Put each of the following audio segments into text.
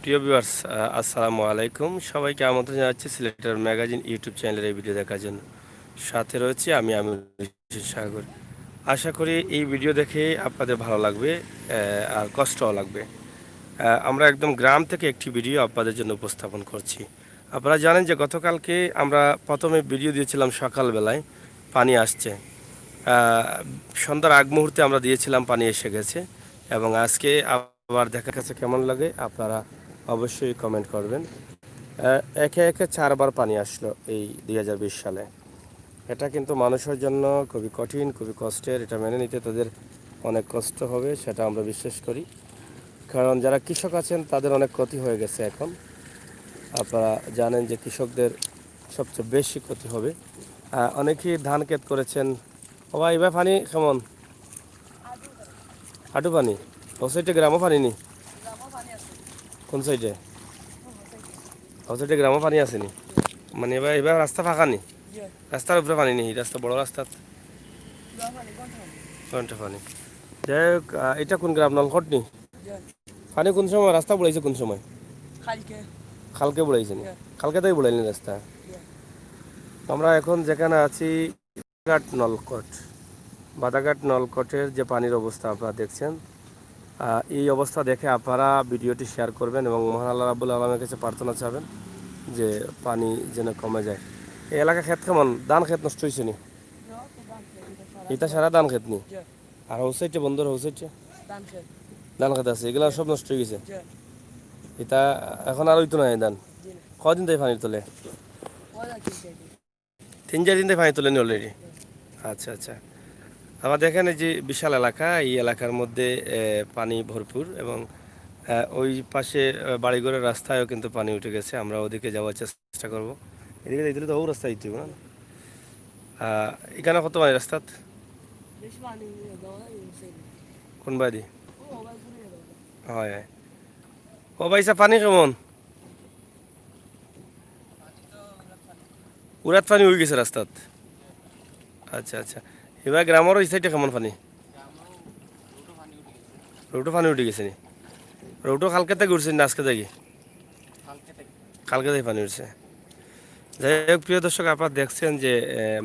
প্রিয় ভিউয়ার্স, আসসালামু আলাইকুম। সবাইকে আমন্ত্রণ জানাচ্ছি সিলেটের ম্যাগাজিন ইউটিউব চ্যানেলের এই ভিডিও দেখার জন্য। সাথে রয়েছি আমি সাগর। আশা করি এই ভিডিও দেখে আপনাদের ভালো লাগবে, আর কষ্টও লাগবে। আমরা একদম গ্রাম থেকে একটি ভিডিও আপনাদের জন্য উপস্থাপন করছি। আপনারা জানেন যে গতকালকে আমরা প্রথমে ভিডিও দিয়েছিলাম সকালবেলায়, পানি আসছে। সন্ধ্যার আগ মুহূর্তে আমরা দিয়েছিলাম, পানি এসে গেছে। এবং আজকে আবার দেখা গেছে কেমন লাগে আপনারা অবশ্যই কমেন্ট করবেন। একে একে 4বার পানি আসলো এই 2020 সালে। এটা কিন্তু মানুষের জন্য খুবই কঠিন, খুবই কষ্টের। এটা মেনে নিতে তাদের অনেক কষ্ট হবে, সেটা আমরা বিশ্বাস করি। কারণ যারা কৃষক আছেন তাদের অনেক ক্ষতি হয়ে গেছে এখন। আপনারা জানেন যে কৃষকদের সবচেয়ে বেশি ক্ষতি হবে। অনেকেই ধান ক্ষেত করেছেন। বাবা এবার পানি কেমন? হাঁটু পানি? ও সাইডে গ্রামও পানি নি? কোন সাইডে? ও সাইডে গ্রামও পানি আসেনি? মানে এবার এবার রাস্তা ফাঁকা নি? রাস্তার উপরে পানি নেই, রাস্তা বড় রাস্তা ঘন্টা পানি। যাই হোক, এটা কোন গ্রাম? নলকট নি? পানি কোন সময় রাস্তা বুড়াইছে? কোন সময়? খালকে বুড়াইছে নি? খালকে তাই বুড়াইনি রাস্তা। আমরা এখন যেখানে আছি বাদাঘাট নলকট। বাদাঘাট নলকটের যে পানির অবস্থা আপনারা দেখছেন, এই অবস্থা দেখে আপনারা ভিডিওটি শেয়ার করবেন এবং মহান আল্লাহ রাব্বুল আলামিনের কাছে প্রার্থনা চাবেন যে পানি যেন কমে যায়। এই এলাকা ক্ষেত কেমন? ধান ক্ষেত নষ্ট হয়েছে নি? এটা সারা ধান ক্ষেত নি? আর হোসাইটে বন্ধুর হোসাইটে ধান ক্ষেত আছে, এগুলা সব নষ্ট হয়ে গেছে। এটা এখন আর হইতো না এই ধান। কদিন থেকে পানি তোলে? 3-4 দিন থেকে পানি তোলেনি অলরেডি? আচ্ছা আচ্ছা। আমাদের এখানে যে বিশাল এলাকা, এই এলাকার মধ্যে পানি ভরপুর এবং ওই পাশে বাড়িঘরের রাস্তায়ও কিন্তু পানি উঠে গেছে। আমরা ওদিকে যাওয়ার চেষ্টা করব। এদিকে দিলে তো ও রাস্তা দিতে হবে না? এখানে কত পানি রাস্তাত? কোন বাড়ি? হয় হয়। ও ভাইসা পানি কেমন? উড়াত পানি উঠে গেছে রাস্তাত? আচ্ছা আচ্ছা। এবার গ্রামের ওই সাইডে কেমন পানি? রোডও পানি উঠে গেছে নি? রোডও কালকে থেকে উঠছে না আজকে থেকে? কালকে থেকে পানি উঠছে। যাই হোক, প্রিয় দর্শক, আপনারা দেখছেন যে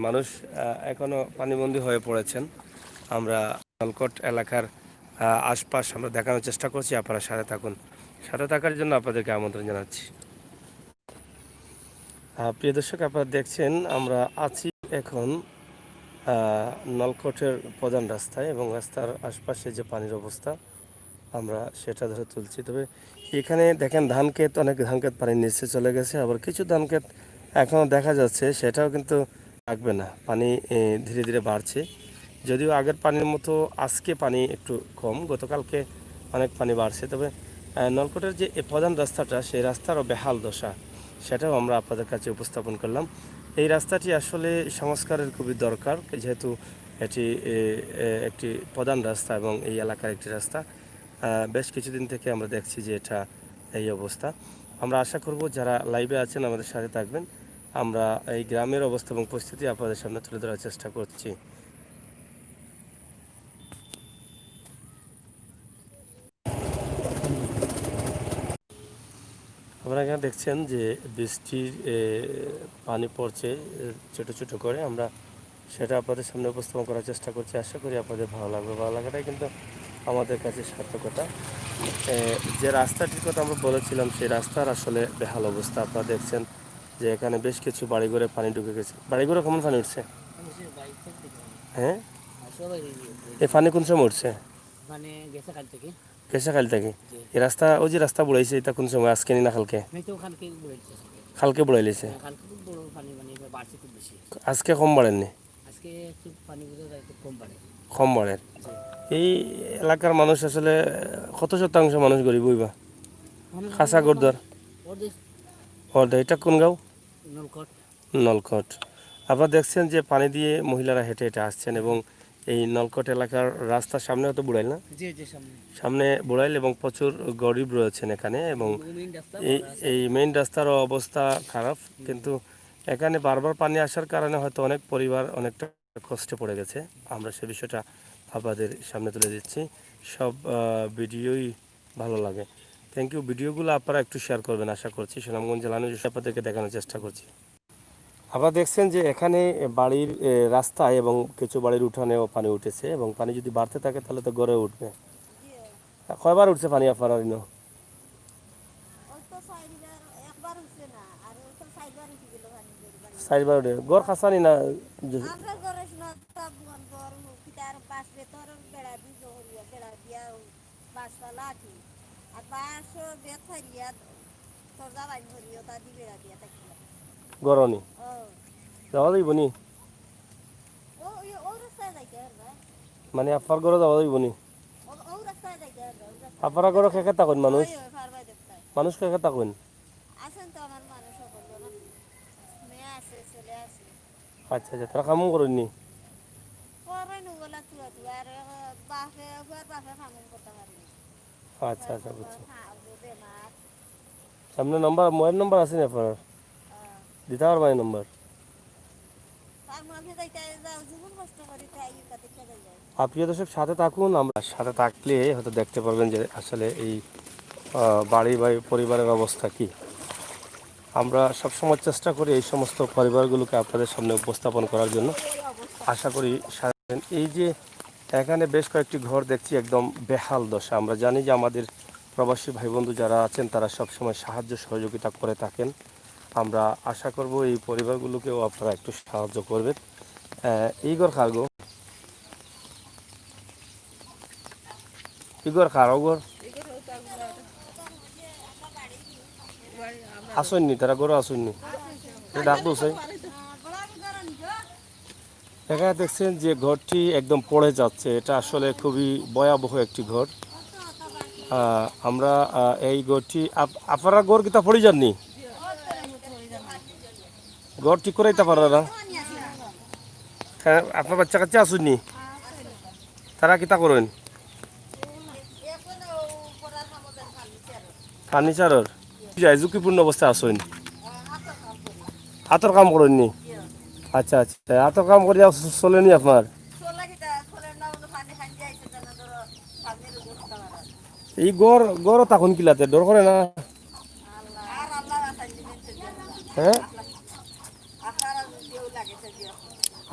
মানুষ এখনো পানিবন্দী হয়ে পড়েছেন। আমরা নলকট এলাকার আশপাশ আমরা দেখানোর চেষ্টা করছি। আপনারা সাথে থাকুন। সাথে থাকার জন্য আপনাদেরকে আমন্ত্রণ জানাচ্ছি। প্রিয় দর্শক, আপনারা দেখছেন আমরা আছি এখন নলকটের প্রধান রাস্তায় এবং রাস্তার আশপাশে যে পানির অবস্থা আমরা সেটা ধরে তুলছি। তবে এখানে দেখেন ধান ক্ষেত, অনেক ধান ক্ষেত পানির নিচে চলে গেছে, আবার কিছু ধান ক্ষেত এখনও দেখা যাচ্ছে, সেটাও কিন্তু থাকবে না। পানি ধীরে ধীরে বাড়ছে, যদিও আগের পানির মতো আজকে পানি একটু কম, গতকালকে অনেক পানি বাড়ছে। তবে নলকটের যে প্রধান রাস্তাটা, সেই রাস্তারও বেহাল দশা, সেটাও আমরা আপনাদের কাছে উপস্থাপন করলাম। এই রাস্তাটি আসলে সংস্কারের খুবই দরকার, যেহেতু এটি একটি প্রধান রাস্তা এবং এই এলাকার একটি রাস্তা। বেশ কিছুদিন থেকে আমরা দেখছি যে এটা এই অবস্থা। আমরা আশা করব যারা লাইভে আছেন আমাদের সাথে থাকবেন। আমরা এই গ্রামের অবস্থা এবং পরিস্থিতি আপনাদের সামনে তুলে ধরার চেষ্টা করছি। আপনারা এখানে দেখছেন যে বৃষ্টির পানি পড়ছে ছোট ছোট করে। আমরা সেটা আপনাদের সামনে উপস্থাপন করার চেষ্টা করছি। আশা করি আপনাদের ভালো লাগবে। ভালো লাগাটাই কিন্তু আমাদের কাছে সার্থকতা। যে রাস্তাটির কথা আমরা বলেছিলাম, সেই রাস্তার আসলে বেহাল অবস্থা। আপনারা দেখছেন যে এখানে বেশ কিছু বাড়িঘরে পানি ঢুকে গেছে। বাড়িঘরে কেমন পানি উঠছে? হ্যাঁ, এই পানি কোন সময় উঠছে? গেছে কাল থেকে? এই রাস্তা, ওই যে রাস্তা বুড়াইছে, এটা কোন সময়? আজকে নি না কালকে? কালকে বুড়াই লিছে। আজকে কম বাড়েননি? কম বাড়ে। এই এলাকার মানুষ আসলে কত শতাংশ মানুষ গরিব হইবা? খাসা গোরদার অর্ধেক। এটা কোন গাঁও? নলকট। আপনারা দেখছেন যে পানি দিয়ে মহিলারা হেঁটে হেঁটে আসছেন এবং এই নলকট এলাকার রাস্তার সামনে হয়তো বুড়াইল না? সামনে বুড়াইল এবং প্রচুর গরিব রয়েছেন এখানে। এবং এই এই মেইন রাস্তার অবস্থা খারাপ, কিন্তু এখানে বারবার পানি আসার কারণে হয়তো অনেক পরিবার অনেকটা কষ্টে পড়ে গেছে। আমরা সে বিষয়টা আপনাদের সামনে তুলে দিচ্ছি। সব ভিডিওই ভালো লাগে। Thank you. ভিডিওগুলো আপনারা একটু শেয়ার করবেন আশা করছি। সুনামগঞ্জ জেলা নিউজ আপনাদেরকে দেখানোর চেষ্টা করছি। আপনারা দেখছেন যে এখানে বাড়ির রাস্তায় এবং কিছু বাড়ির উঠানেও পানি উঠেছে এবং পানি যদি বাড়তে থাকে তাহলে তো গড়ে উঠবে। কয়বার উঠছে পানি আপনার ইনো? চারবার উঠে গড় খাসানি না? গরনি যাওয়া যাইব নি? মানে আপনার ঘরে যাওয়া যাইব নি? আপনারা ঘরে খেকে থাকুন মানুষ? মানুষ খেকে থাকুন? আচ্ছা আচ্ছা, তারা কামও করেননি? আচ্ছা আচ্ছা, বুঝছি। আপনার নাম্বার, মোবাইল নাম্বার আছে না আপনার? দিতে পারবেন নম্বর? প্রিয় দর্শক সাথে থাকুন, আমরা সাথে থাকলে হয়তো দেখতে পারবেন যে আসলে এই বাড়ি বা পরিবারের অবস্থা কি। আমরা সবসময় চেষ্টা করি এই সমস্ত পরিবারগুলোকে আপনাদের সামনে উপস্থাপন করার জন্য। আশা করি এই যে এখানে বেশ কয়েকটি ঘর দেখছি একদম বেহাল দশা। আমরা জানি যে আমাদের প্রবাসী ভাই বন্ধু যারা আছেন তারা সবসময় সাহায্য সহযোগিতা করে থাকেন। আমরা আশা করব এই পরিবারগুলোকেও আপনারা একটু সাহায্য করবেন। এই ঘর খার গো, ইগর খার ওগর আসেননি, তারা গরু আসেননি, ডাক দোষ। এখানে দেখছেন যে ঘরটি একদম পড়ে যাচ্ছে, এটা আসলে খুবই ভয়াবহ একটি ঘর। আমরা এই ঘরটি আপনারা গড় কিতা পড়ে যাননি? ঘর ঠিক করাইতে পারে না? হ্যাঁ, আপনার বাচ্চা কাচ্চা আসেননি, তারা কিতা করেন? ফার্নিচারের যায় ঝুঁকিপূর্ণ অবস্থায় আসেন, হাতের কাম করেননি? আচ্ছা আচ্ছা, হাতের কাম করে চলেনি আপনার? এই গড় গড় তখন কিলাতে ডর করে না? হ্যাঁ,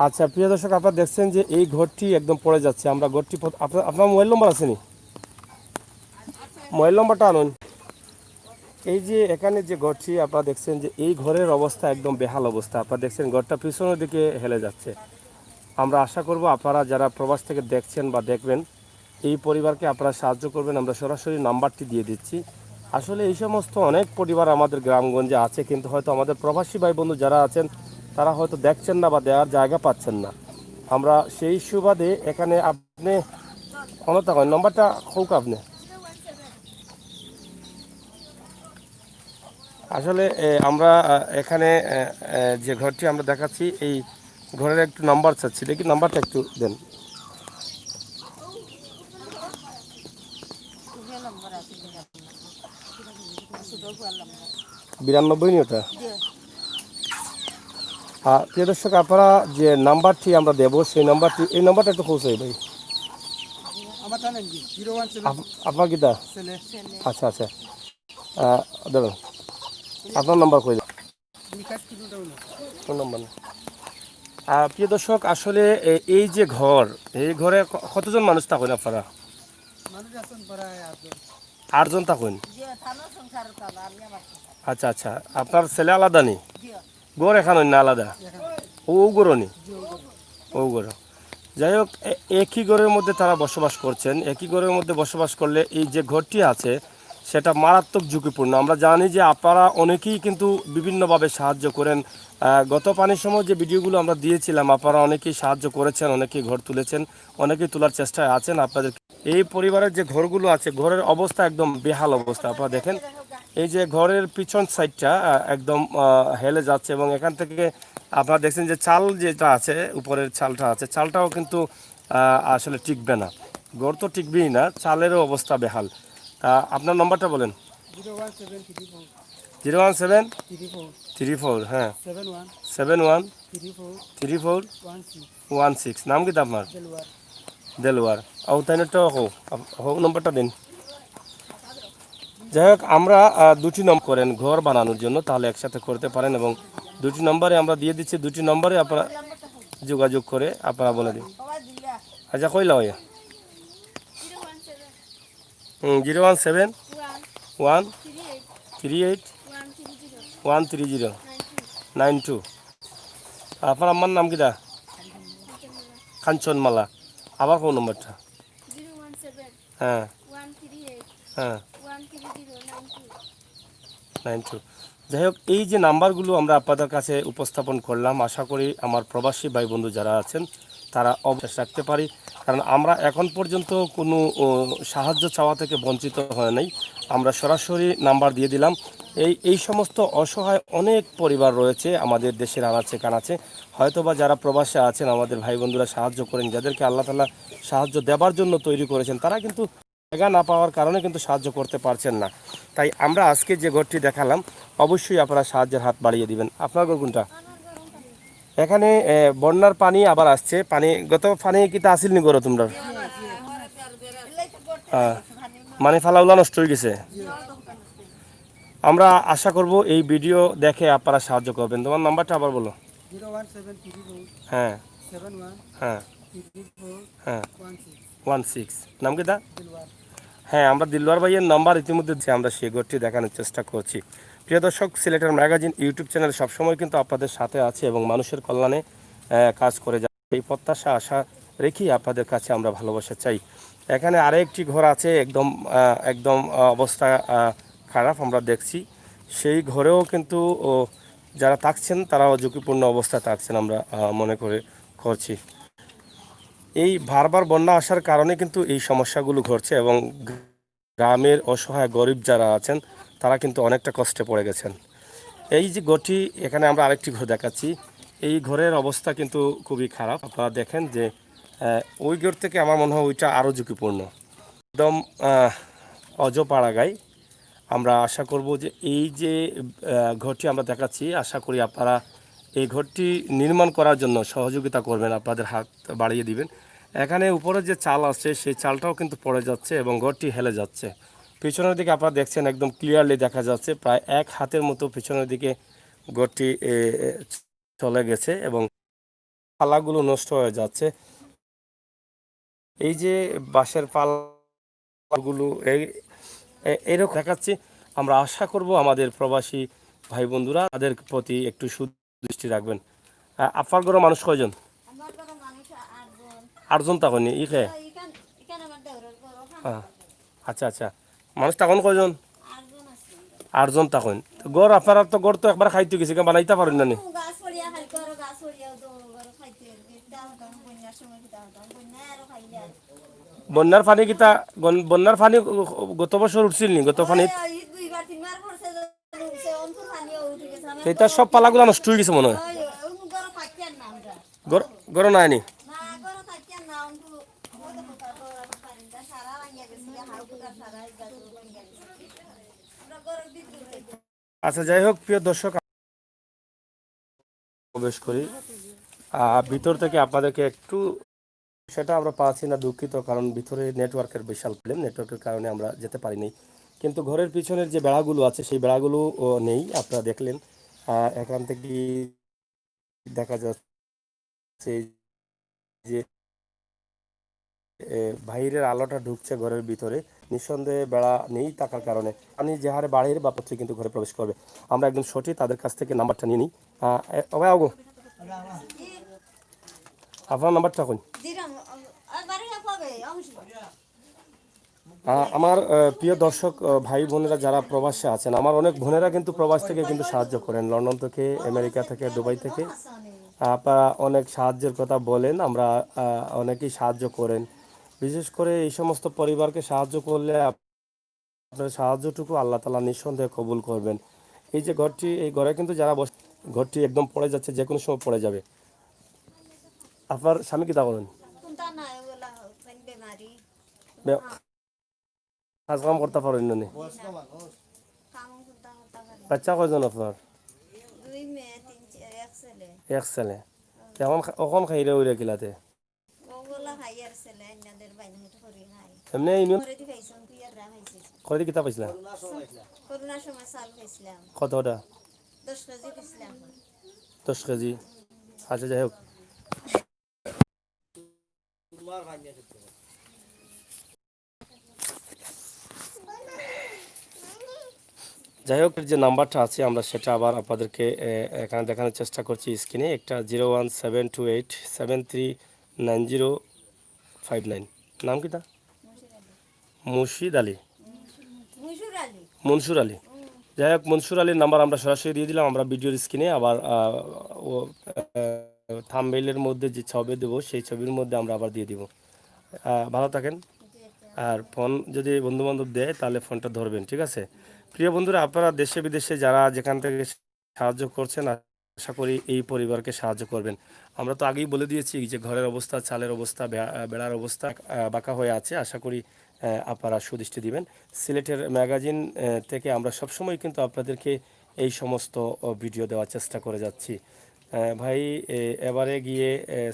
আচ্ছা প্রিয় দর্শক আপনারা দেখছেন যে এই ঘরটি একদম পড়ে যাচ্ছে। আমরা ঘরটি আপনার মোবাইল নম্বর আছে নি? মোবাইল নম্বরটা আনুন। এই যে এখানে যে ঘরটি আপনারা দেখছেন যে এই ঘরের অবস্থা একদম বেহাল অবস্থা। আপনারা দেখছেন ঘরটা পিছনের দিকে হেলে যাচ্ছে। আমরা আশা করব আপনারা যারা প্রবাস থেকে দেখছেন বা দেখবেন এই পরিবারকে আপনারা সাহায্য করবেন। আমরা সরাসরি নাম্বারটি দিয়ে দিচ্ছি। আসলে এই সমস্ত অনেক পরিবার আমাদের গ্রামগঞ্জে আছে, কিন্তু হয়তো আমাদের প্রবাসী ভাই বন্ধু যারা আছেন তারা হয়তো দেখছেন না বা দেওয়ার জায়গা পাচ্ছেন না। আমরা সেই সুবাদে এখানে আপনি অনতা করেন নম্বরটা হোক আপনি। আসলে আমরা এখানে যে ঘরটি আমরা দেখাচ্ছি এই ঘরের একটু নাম্বার চাচ্ছি, দেখি নাম্বারটা একটু দেন। 92 নি ওটা? প্রিয় দর্শক আপনারা যে নাম্বারটি আমরা দেবো সেই নাম্বারটি, এই নাম্বারটা একটু পৌঁছাই ভাই আপনার কিটা? আচ্ছা আচ্ছা, দেখুন আপনার নাম্বার কই নাম্বার। প্রিয় দর্শক আসলে এই যে ঘর, এই ঘরে কতজন মানুষ থাকেন আপনারা? 8জন থাকেন। আচ্ছা আচ্ছা, আপনার ছেলে আলাদা নি? গড় এখান না আলাদা? ও গড় নি? ও গড়। যাই হোক, একই ঘরের মধ্যে তারা বসবাস করছেন। একই ঘরের মধ্যে বসবাস করলে এই যে ঘরটি আছে সেটা মারাত্মক ঝুঁকিপূর্ণ। আমরা জানি যে আপনারা অনেকেই কিন্তু বিভিন্নভাবে সাহায্য করেন। গত পানির সময় যে ভিডিওগুলো আমরা দিয়েছিলাম আপনারা অনেকেই সাহায্য করেছেন, অনেকেই ঘর তুলেছেন, অনেকেই তোলার চেষ্টায় আছেন। আপনাদের এই পরিবারের যে ঘরগুলো আছে ঘরের অবস্থা একদম বেহাল অবস্থা। আপনারা দেখেন এই যে ঘরের পিছন সাইডটা একদম হেলে যাচ্ছে এবং এখান থেকে আপনারা দেখছেন যে চাল যেটা আছে, উপরের চালটা আছে, চালটাও কিন্তু আসলে টিকবে না। ঘর তো টিকবেই না, চালেরও অবস্থা বেহাল। আপনার নম্বরটা বলেন। 01734 হ্যাঁ 713416। নাম কি আপনার? দেলোয়ার। তাই তো হোক হোক নম্বরটা দিন। যাই হোক আমরা দুটি নম্বর করেন ঘর বানানোর জন্য, তাহলে একসাথে করতে পারেন এবং দুটি নম্বরে আমরা দিয়ে দিচ্ছি, দুটি নম্বরে আপনারা যোগাযোগ করে আপনারা বলে দিন। আচ্ছা কইলা ভাইয়া 017 138 130 92। আপনার আমার নাম কিটা? কাঞ্চনমালা। আবার কোন নম্বরটা? হ্যাঁ হ্যাঁ 92। যাই হোক, এই যে নাম্বারগুলো আমরা আপনাদের কাছে উপস্থাপন করলাম, আশা করি আমার প্রবাসী ভাই বন্ধু যারা আছেন তারা অবশ্যই রাখতে পারি, কারণ আমরা এখন পর্যন্ত কোনো সাহায্য চাওয়া থেকে বঞ্চিত হয় নাই। আমরা সরাসরি নাম্বার দিয়ে দিলাম। এই সমস্ত অসহায় অনেক পরিবার রয়েছে আমাদের দেশের আনাচে কানাচে, হয়তোবা যারা প্রবাসে আছেন আমাদের ভাই বন্ধুরা সাহায্য করেন, যাদেরকে আল্লাহ তাআলা সাহায্য দেওয়ার জন্য তৈরি করেছেন, তারা কিন্তু জায়গা না পাওয়ার কারণে কিন্তু সাহায্য করতে পারছেন না। তাই আমরা আজকে যে ঘরটি দেখালাম, অবশ্যই আপনারা সাহায্যের হাত বাড়িয়ে দিবেন। আপনার ঘর কোনটা? এখানে বন্যার পানি আবার আসছে, পানি গত পানি কিতা আসিল নি করো তোমরা? মানে ফালাউলা নষ্ট হয়ে গেছে। আমরা আশা করব এই ভিডিও দেখে আপনারা সাহায্য করবেন। তোমার নাম্বারটা আবার বলো। হ্যাঁ হ্যাঁ হ্যাঁ 16। নাম কি দা? হ্যাঁ, আমরা দিলওয়ার ভাইয়ের নাম্বার ইতিমধ্যে আমরা সেই ঘরটি দেখানোর চেষ্টা করছি। প্রিয় দর্শক, সিলেটের ম্যাগাজিন ইউটিউব চ্যানেল সবসময় কিন্তু আপনাদের সাথে আছে এবং মানুষের কল্যাণে কাজ করে যাচ্ছে, এই প্রত্যাশা আশা রেখেই আপনাদের কাছে আমরা ভালোবাসা চাই। এখানে আরেকটি ঘর আছে, একদম একদম অবস্থা খারাপ আমরা দেখছি। সেই ঘরেও কিন্তু যারা থাকছেন তারাও ঝুঁকিপূর্ণ অবস্থায় থাকছেন আমরা মনে করছি। এই বারবার বন্যা আসার কারণে কিন্তু এই সমস্যাগুলো ঘটছে এবং গ্রামের অসহায় গরিব যারা আছেন তারা কিন্তু অনেকটা কষ্টে পড়ে গেছেন। এই যে ঘরটি, এখানে আমরা আরেকটি ঘর দেখাচ্ছি, এই ঘরের অবস্থা কিন্তু খুবই খারাপ। আপনারা দেখেন যে ওই ঘর থেকে আমার মনে হয় ওইটা আরও ঝুঁকিপূর্ণ, একদম অজপাড়াগায়। আমরা আশা করব যে এই যে ঘরটি আমরা দেখাচ্ছি, আশা করি আপনারা এই ঘরটি নির্মাণ করার জন্য সহযোগিতা করবেন, আপনাদের হাত বাড়িয়ে দিবেন। এখানে উপরে যে চাল আছে সেই চালটাও কিন্তু পড়ে যাচ্ছে এবং ঘরটি হেলে যাচ্ছে। পিছনের দিকে আপনারা দেখছেন একদম ক্লিয়ারলি দেখা যাচ্ছে, প্রায় এক হাতের মতো পিছনের দিকে ঘরটি চলে গেছে এবং পালাগুলো নষ্ট হয়ে যাচ্ছে। এই যে বাঁশের পালাগুলো এরকম দেখাচ্ছি। আমরা আশা করব আমাদের প্রবাসী ভাই বন্ধুরা তাদের প্রতি একটু সুদৃষ্টি রাখবেন। আপনার ঘরে মানুষ কয়জন? 8জন তখন ই খে। আচ্ছা আচ্ছা, মানুষ তখন কয়জন? 8জন তখন। গড় আপনারা তো গড় তো একবার খাইতে গেছে, বানাইতে পারেন না নি? বন্যার পানি কিতা, বন্যার পানি গত বছর উঠছিল নি? গত পানি সেটা সব পালাগুলো নষ্ট হয়ে গেছে মনে হয়। গড় নাই নি? আচ্ছা, যাই হোক প্রিয় দর্শক, প্রবেশ করি ভিতর থেকে আপনাদেরকে একটু, সেটা আমরা পাচ্ছি না, দুঃখিত, কারণ ভিতরে নেটওয়ার্কের বিশাল প্রবলেম, নেটওয়ার্কের কারণে আমরা যেতে পারিনি। কিন্তু ঘরের পিছনের যে বেড়াগুলো আছে সেই বেড়াগুলো নেই, আপনারা দেখলেন। এখান থেকে দেখা যাচ্ছে যে বাইরের আলোটা ঢুকছে ঘরের ভিতরে, নিঃসন্দেহে বেড়া নেই থাকার কারণে পানি যে হারে বাড়ির বা পত্রে কিন্তু ঘরে প্রবেশ করবে। আমরা একদম সঠিক তাদের কাছ থেকে নাম্বারটা নিয়ে নিই। আগো আপনার নাম্বারটা কোন? আমার প্রিয় দর্শক ভাই বোনেরা যারা প্রবাসে আছেন, আমার অনেক বোনেরা কিন্তু প্রবাস থেকে কিন্তু সাহায্য করেন, লন্ডন থেকে, আমেরিকা থেকে, দুবাই থেকে। আপনারা অনেক সাহায্যের কথা বলেন, আমরা অনেকেই সাহায্য করেন। বিশেষ করে এই সমস্ত পরিবারকে সাহায্য করলে আপনার সাহায্যটুকু আল্লাহ তাআলা নিঃসন্দেহে কবুল করবেন। এই যে ঘরটি, এই ঘরে কিন্তু যারা ঘরটি একদম পড়ে যাচ্ছে, যে কোনো সময় পড়ে যাবে। আপনার স্বামী কি তা করেন? কাজ কাম করতে পারেন না? বাচ্চা কয়জন আপনার? এক ছেলে। এখন অকম খাইলে উড়ে কিলাতে এমনি কয়টি কিতা পাইছিলা? করোনার সময় চাল খাইছিলাম, কতটা? 10 কেজি খাইছিলাম। 10 কেজি। আচ্ছা, যাই হোক। যাই হোক, যে নাম্বারটা আছে আমরা সেটা আবার আপনাদেরকে এখানে দেখানোর চেষ্টা করছি স্ক্রিনে। একটা 01728739059। নাম কিতা? মুর্শিদ আলী, মনসুর আলী। মনসুর আলী। যাই হোক, মনসুর আলীর নাম্বার আমরা সরাসরি দিয়ে দিলাম আমরা ভিডিওর স্ক্রিনে। আবার ও থাম্বনেইলের মধ্যে যে ছবি দেবো সেই ছবির মধ্যে আমরা আবার দিয়ে দিব। ভালো থাকেন। আর ফোন যদি বন্ধুবান্ধব দেয় তাহলে ফোনটা ধরবেন, ঠিক আছে? প্রিয় বন্ধুরা, আপনারা দেশে বিদেশে যারা যেখান থেকে সাহায্য করছেন, আশা করি এই পরিবারকে সাহায্য করবেন। আমরা তো আগেই বলে দিয়েছি যে ঘরের অবস্থা, চালের অবস্থা, বেড়ার অবস্থা বাঁকা হয়ে আছে। আশা করি আপনারা সুদৃষ্টি দিবেন। সিলেটের ম্যাগাজিন থেকে আমরা সবসময় কিন্তু আপনাদেরকে এই সমস্ত ভিডিও দেওয়ার চেষ্টা করে যাচ্ছি। ভাই, এবারে গিয়ে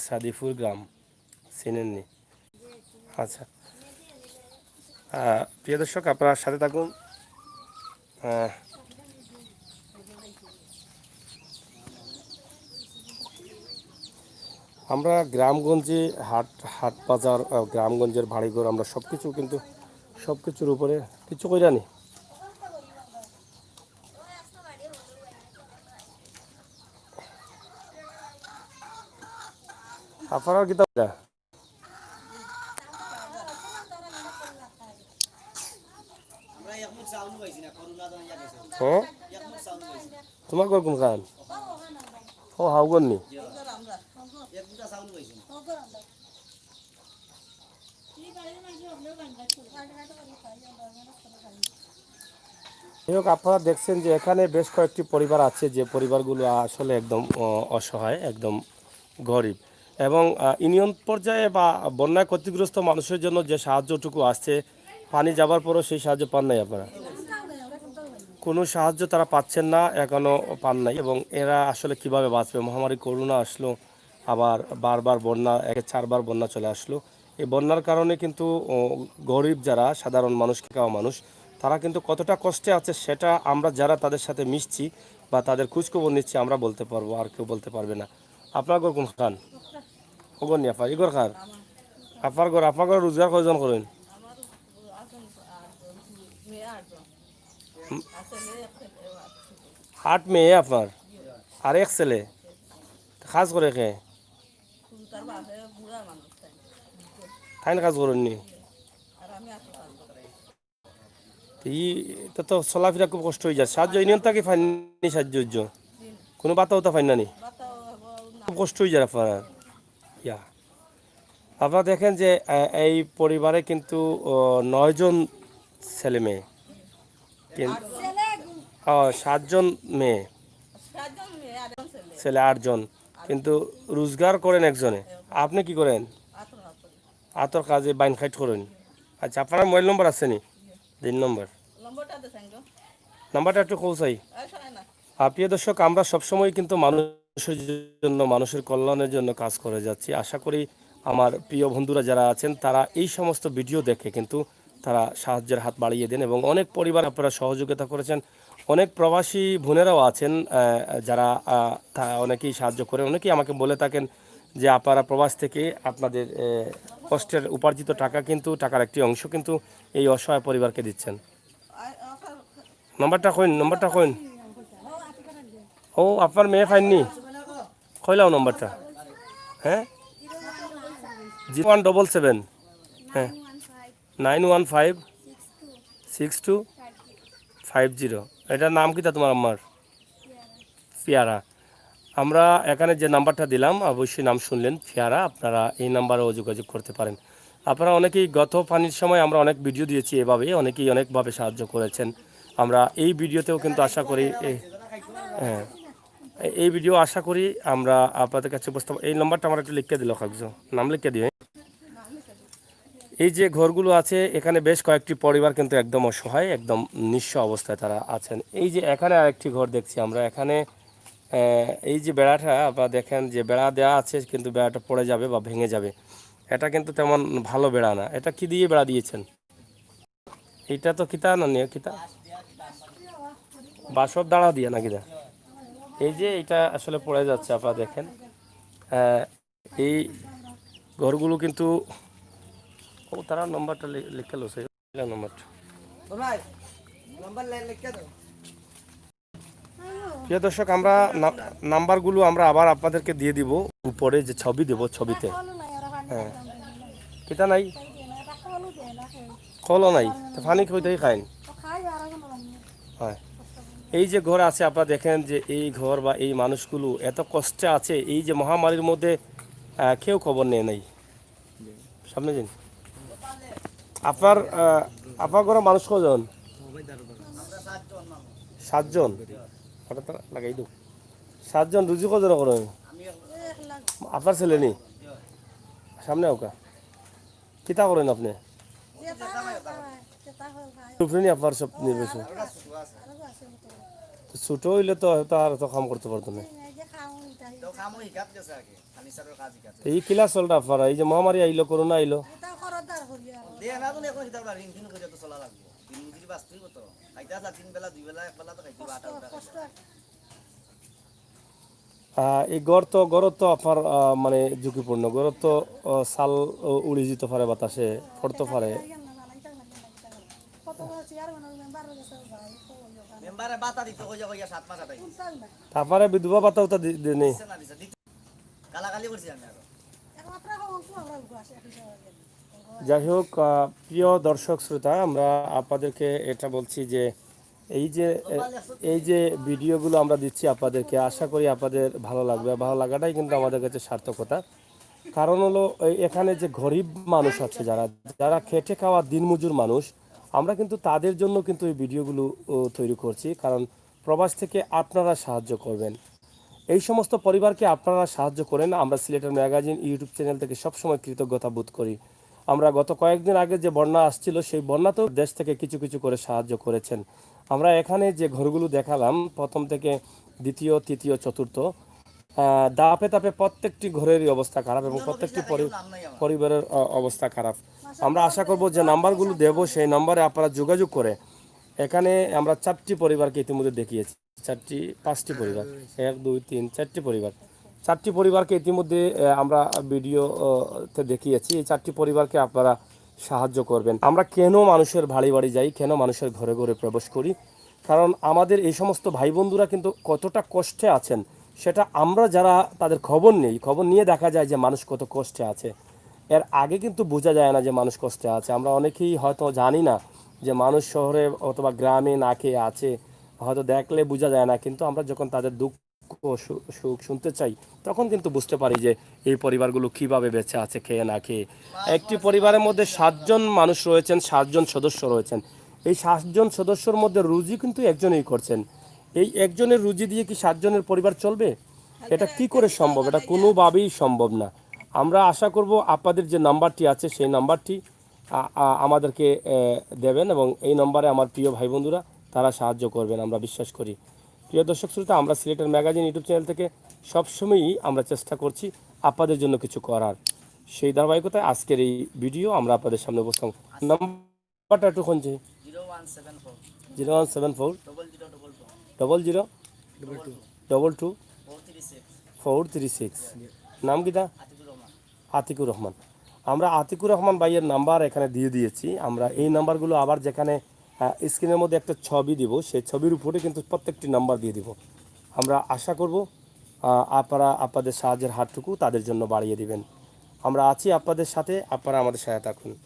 সাদিপুর গ্রাম চিনেননি? আচ্ছা, প্রিয় দর্শক, আপনার সাথে থাকুন। আমরা গ্রামগঞ্জে হাট হাট বাজার, গ্রামগঞ্জের বাড়িঘর, আমরা সব কিছু কিন্তু সব কিছুর উপরে কিছু কইরা নি। আপনারা কি তা হ্যাঁ? তোমার ঘর কোন খান? ও হাউগর নি? যাই হোক, আপনারা দেখছেন যে এখানে বেশ কয়েকটি পরিবার আছে যে পরিবারগুলো আসলে একদম অসহায়, একদম গরিব। এবং ইউনিয়ন পর্যায়ে বা বন্যায় ক্ষতিগ্রস্ত মানুষের জন্য যে সাহায্যটুকু আসছে, পানি যাবার পরও সেই সাহায্য পান নাই আপনারা? কোনো সাহায্য তারা পাচ্ছেন না, এখনও পান নাই। এবং এরা আসলে কিভাবে বাঁচবে? মহামারী করোনা আসলো, আবার বারবার বন্যা, 4বার বন্যা চলে আসলো। এই বন্যার কারণে কিন্তু গরিব যারা সাধারণ মানুষ, খাওয়া মানুষ, তারা কিন্তু কতটা কষ্টে আছে সেটা আমরা যারা তাদের সাথে মিশছি বা তাদের খোঁজখবর নিচ্ছি আমরা বলতে পারবো, আর কেউ বলতে পারবে না। আপনার ঘর কোন খান? ওগর নি আপনার ইগর খার? আপনার ঘর রোজগার কয়জন করেন? 8 মেয়ে আপনার আর এক ছেলে? কাজ করে কে? খাইন কাজ করেননি? এটা তো চলাফেরা খুব কষ্ট হয়ে যায়। সাহায্য ইউনিয়ন থেকে ফাইনি সাহায্য কোনো বার্তা ফাইন না নি? খুব কষ্ট হয়ে যায় আপনার। ইয়া, আপনারা দেখেন যে এই পরিবারে কিন্তু 9জন ছেলে মেয়ে, 7জন মেয়ে, ছেলে 8জন, কিন্তু রোজগার করেন একজনে। আপনি কি করেন? আতর কাজে বাইন খাইট করেন। আচ্ছা, আপনার মোবাইল নম্বর আছে নি? 3 নম্বর নাম্বারটা একটু কৌসাই। প্রিয় দর্শক, আমরা সবসময় কিন্তু মানুষের জন্য, মানুষের কল্যাণের জন্য কাজ করে যাচ্ছি। আশা করি আমার প্রিয় বন্ধুরা যারা আছেন তারা এই সমস্ত ভিডিও দেখে কিন্তু তারা সাহায্যের হাত বাড়িয়ে দেন। এবং অনেক পরিবার আপনারা সহযোগিতা করেছেন, অনেক প্রবাসী বোনেরাও আছেন যারা অনেকেই সাহায্য করে। অনেকেই আমাকে বলে থাকেন যে আপনারা প্রবাস থেকে আপনাদের কষ্টের উপার্জিত টাকা, কিন্তু টাকার একটি অংশ কিন্তু এই অসহায় পরিবারকে দিচ্ছেন। নম্বরটা কইন। ও, আপনার মেয়ে পাইননি? কইলাও নম্বরটা। হ্যাঁ, 0177, হ্যাঁ, 91562550। এটার নাম কি তা তোমার আম্মার? পেয়ারা। আমরা এখানে যে নাম্বারটা দিলাম অবশ্যই নাম শুনলেন, পেয়ারা। আপনারা এই নাম্বারেও যোগাযোগ করতে পারেন। আপনারা অনেকেই গত পানির সময় আমরা অনেক ভিডিও দিয়েছি, এভাবেই অনেকেই অনেকভাবে সাহায্য করেছেন। আমরা এই ভিডিওতেও কিন্তু আশা করি হ্যাঁ, এই ভিডিও আশা করি আমরা আপনাদের কাছে উপস্থাপন। এই নাম্বারটা আমার একটু লিখে দিল, কাগজ নাম লিখে দিয়ে। এই যে ঘরগুলো আছে এখানে বেশ কয়েকটি পরিবার কিন্তু একদম অসহায়, একদম নিঃস্ব অবস্থায় তারা আছেন। এই যে এখানে আরেকটি ঘর দেখছি আমরা, এখানে এই যে বেড়াটা আপনারা দেখেন যে বেড়া দেওয়া আছে, কিন্তু বেড়াটা পড়ে যাবে বা ভেঙে যাবে। এটা কিন্তু তেমন ভালো বেড়া না। এটা কি দিয়ে বেড়া দিয়েছেন? এটা তো কিতা না নিয়ে কিতা বাসর দাঁড়া দিয়া না কিতা এই যে এটা আসলে পড়ে যাচ্ছে আপনারা দেখেন আহ, এই ঘরগুলো কিন্তু ও তারা নম্বরটা লিখে লো সেই নম্বরটা প্রিয় দর্শক আমরা নাম্বারগুলো আমরা আবার আপনাদেরকে দিয়ে দিব উপরে যে ছবি দেব ছবিতে হ্যাঁ কিতা নাই কলও নাই তো পানি কইতেই খাইন হয় এই যে ঘর আছে আপনারা দেখেন যে এই ঘর বা এই মানুষগুলো এত কষ্টে আছে এই যে মহামারীর মধ্যে কেউ খবর নেয় নাই সামনে দিন আপনার আপনার ঘরে মানুষ কজন 7 জন হঠাৎ লাগাই দু 7 জন রুজি কজন করেন আপনার ছেলে নি সামনে ওকা কিতা করেন আপনি উপরে নি আপনার সব নির্বাচন ছোট হইলে তো আর তো কাম করতে পারতো না এই কিলা চলটা আপনারা এই যে মহামারী আইলো করোনা আইলো এই গড় তো আপনার মানে ঝুঁকিপূর্ণ গড় তো সাল উড়ে যেতে পারে বাতাসে পড়তে পারে তারপরে বিধবা ভাতাও তো নেই যাই হোক প্রিয় দর্শক শ্রোতা আমরা আপনাদেরকে এটা বলছি যে এই যে ভিডিওগুলো আমরা দিচ্ছি আপনাদেরকে আশা করি আপনাদের ভালো লাগবে ভালো লাগাটাই কিন্তু আমাদের কাছে সার্থকতা কারণ হলো এখানে যে গরিব মানুষ আছে যারা খেটে খাওয়া দিনমজুর মানুষ আমরা কিন্তু তাদের জন্য কিন্তু এই ভিডিওগুলো তৈরি করছি কারণ প্রবাস থেকে আপনারা সাহায্য করবেন এই সমস্ত পরিবারকে আপনারা সাহায্য করেন আমরা সিলেটের ম্যাগাজিন ইউটিউব চ্যানেল থেকে সবসময় কৃতজ্ঞতা বোধ করি আমরা গত কয়েকদিন আগে যে বন্যা আসছিল সেই বন্যাতেও দেশ থেকে কিছু কিছু করে সাহায্য করেছেন আমরা এখানে যে ঘরগুলো দেখালাম প্রথম থেকে দ্বিতীয় তৃতীয় চতুর্থ দাপে তাপে প্রত্যেকটি ঘরেরই অবস্থা খারাপ এবং প্রত্যেকটি পরিবারের অবস্থা খারাপ আমরা আশা করব যে নাম্বারগুলো দেব সেই নম্বরে আপনারা যোগাযোগ করে এখানে আমরা 4টি পরিবারকে ইতিমধ্যে দেখিয়েছি 5টি পরিবার 1 2 3 4টি পরিবার 4টি পরিবারকে ইতিমধ্যে আমরা ভিডিওতে দেখিয়েছি এই 4টি পরিবারকে আপনারা সাহায্য করবেন আমরা কেন মানুষের বাড়ি বাড়ি যাই কেন মানুষের ঘরে ঘরে প্রবেশ করি কারণ আমাদের এই সমস্ত ভাই বন্ধুরা কিন্তু কতটা কষ্টে আছেন সেটা আমরা যারা তাদের খবর নেই খবর নিয়ে দেখা যায় যে মানুষ কত কষ্টে আছে এর আগে কিন্তু বোঝা যায় না যে মানুষ কষ্টে আছে আমরা অনেকেই হয়তো জানি না যে মানুষ শহরে অথবা গ্রামে না খেয়ে আছে হয়তো দেখলে বোঝা যায় না কিন্তু আমরা যখন তাদের দুঃখ সুখ শুনতে চাই তখন কিন্তু বুঝতে পারি যে এই পরিবারগুলো কিভাবে বেঁচে আছে খেয়ে না খেয়ে একটি পরিবারের মধ্যে 7 জন মানুষ রয়েছেন 7 জন সদস্য রয়েছেন এই 7 জন সদস্যর মধ্যে রুজি কিন্তু একজনই করছেন এই একজনের রুজি দিয়ে কি 7 জনের পরিবার চলবে এটা কি করে সম্ভব এটা কোনোভাবেই সম্ভব না আমরা আশা করব আপনাদের যে নাম্বারটি আছে সেই নাম্বারটি আমাদেরকে দেবেন এবং এই নম্বরে আমার প্রিয় ভাই বন্ধুরা তারা সাহায্য করবেন আমরা বিশ্বাস করি প্রিয় দর্শক শ্রোতা আমরা সিলেটের ম্যাগাজিন ইউটিউব চ্যানেল থেকে সবসময়ই আমরা চেষ্টা করছি আপনাদের জন্য কিছু করার সেই ধারাবাহিকতায় আজকের এই ভিডিও আমরা আপনাদের সামনে উপস্থাপন নাম্বারটা একটু শুনছি 0174 00 22 436 নাম কিটা আতিকুর রহমান আমরা আতিকুর রহমান ভাইয়ের নাম্বার এখানে দিয়ে দিয়েছি আমরা এই নাম্বারগুলো আবার যেখানে স্ক্রিনের মধ্যে একটা ছবি দিব সেই ছবির উপরে কিন্তু প্রত্যেকটি নাম্বার দিয়ে দিব আমরা আশা করব আপনারা আপনাদের সাহায্যের হাতটুকু তাদের জন্য বাড়িয়ে দিবেন আমরা আছি আপনাদের সাথে আপনারা আমাদের সহায়তা করুন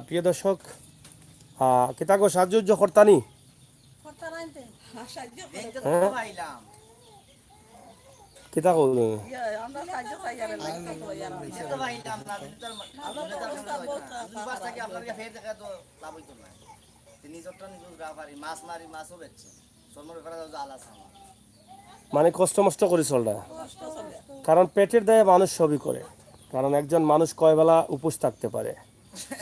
প্রিয় দর্শক কিতাগো সাহায্য করতানি কিতা করুন মানে কষ্ট মষ্ট করে চলটা কারণ পেটের দায়ে মানুষ সবই করে কারণ একজন মানুষ কয় বেলা উপোস থাকতে পারে